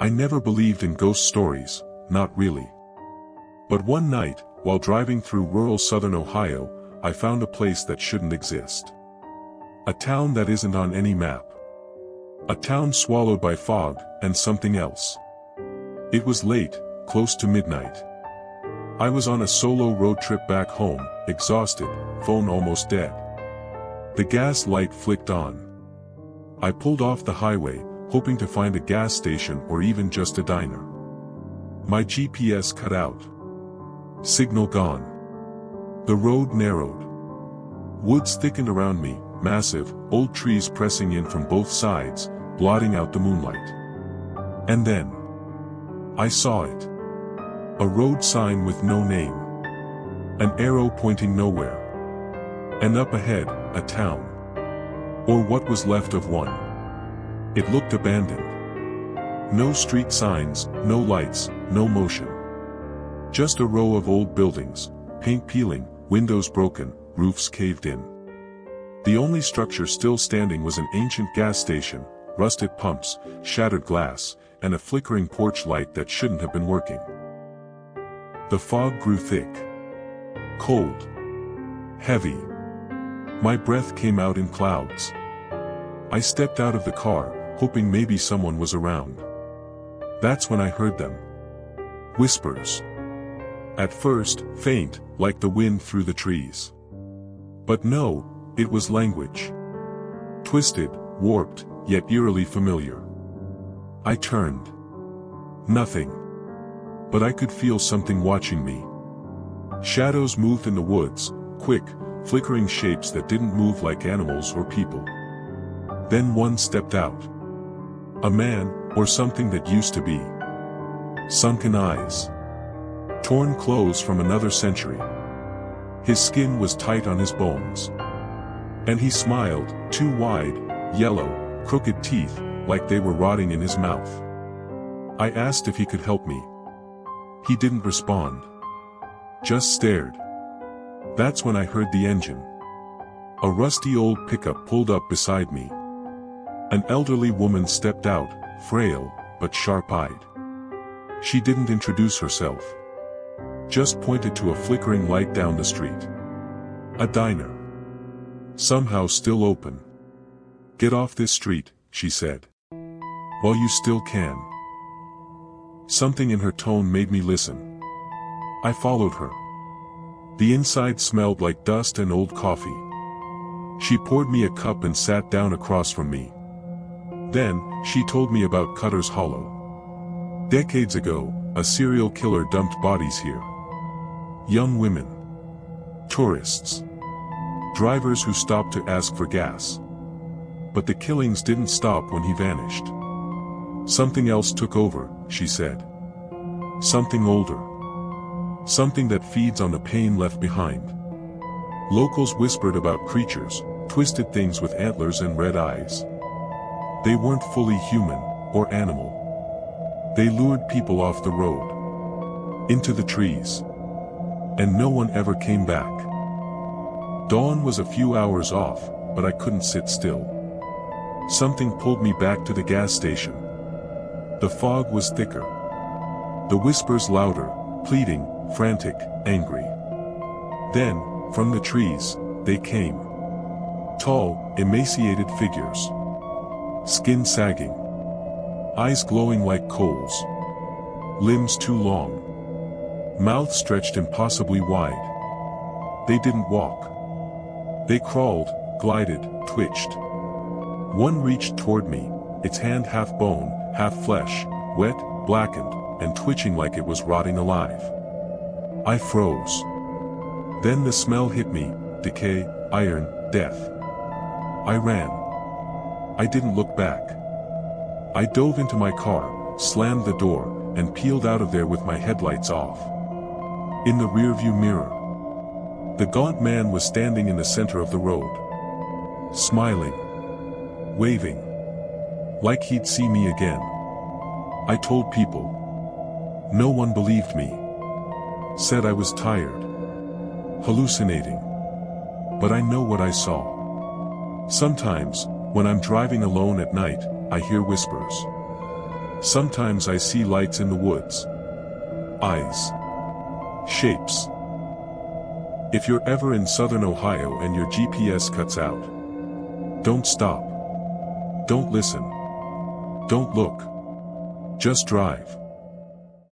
I never believed in ghost stories, not really. But one night, while driving through rural southern Ohio, I found a place that shouldn't exist. A town that isn't on any map. A town swallowed by fog, and something else. It was late, close to midnight. I was on a solo road trip back home, exhausted, phone almost dead. The gas light flicked on. I pulled off the highway, hoping to find a gas station or even just a diner. My GPS cut out. Signal gone. The road narrowed. Woods thickened around me, massive, old trees pressing in from both sides, blotting out the moonlight. And then I saw it. A road sign with no name. An arrow pointing nowhere. And up ahead, a town. Or what was left of one. It looked abandoned. No street signs, no lights, no motion. Just a row of old buildings, paint peeling, windows broken, roofs caved in. The only structure still standing was an ancient gas station, rusted pumps, shattered glass, and a flickering porch light that shouldn't have been working. The fog grew thick. Cold. Heavy. My breath came out in clouds. I stepped out of the car, hoping maybe someone was around. That's when I heard them. Whispers. At first, faint, like the wind through the trees. But no, it was language. Twisted, warped, yet eerily familiar. I turned. Nothing. But I could feel something watching me. Shadows moved in the woods, quick, flickering shapes that didn't move like animals or people. Then one stepped out. A man, or something that used to be. Sunken eyes. Torn clothes from another century. His skin was tight on his bones. And he smiled, too wide, yellow, crooked teeth, like they were rotting in his mouth. I asked if he could help me. He didn't respond. Just stared. That's when I heard the engine. A rusty old pickup pulled up beside me. An elderly woman stepped out, frail, but sharp-eyed. She didn't introduce herself. Just pointed to a flickering light down the street. A diner. Somehow still open. "Get off this street," she said. "While you still can." Something in her tone made me listen. I followed her. The inside smelled like dust and old coffee. She poured me a cup and sat down across from me. Then, she told me about Cutter's Hollow. Decades ago, a serial killer dumped bodies here. Young women. Tourists. Drivers who stopped to ask for gas. But the killings didn't stop when he vanished. Something else took over, she said. Something older. Something that feeds on the pain left behind. Locals whispered about creatures, twisted things with antlers and red eyes. They weren't fully human, or animal. They lured people off the road. Into the trees. And no one ever came back. Dawn was a few hours off, but I couldn't sit still. Something pulled me back to the gas station. The fog was thicker. The whispers louder, pleading, frantic, angry. Then, from the trees, they came. Tall, emaciated figures. Skin sagging. Eyes glowing like coals. Limbs too long. Mouth stretched impossibly wide. They didn't walk. They crawled, glided, twitched. One reached toward me, its hand half bone, half flesh, wet, blackened, and twitching like it was rotting alive. I froze. Then the smell hit me, decay, iron, death. I ran. I didn't look back. I dove into my car, slammed the door, and peeled out of there with my headlights off. In the rearview mirror, the gaunt man was standing in the center of the road. Smiling. Waving. Like he'd see me again. I told people. No one believed me. Said I was tired. Hallucinating. But I know what I saw. Sometimes, when I'm driving alone at night, I hear whispers. Sometimes I see lights in the woods. Eyes. Shapes. If you're ever in southern Ohio and your GPS cuts out, don't stop. Don't listen. Don't look. Just drive.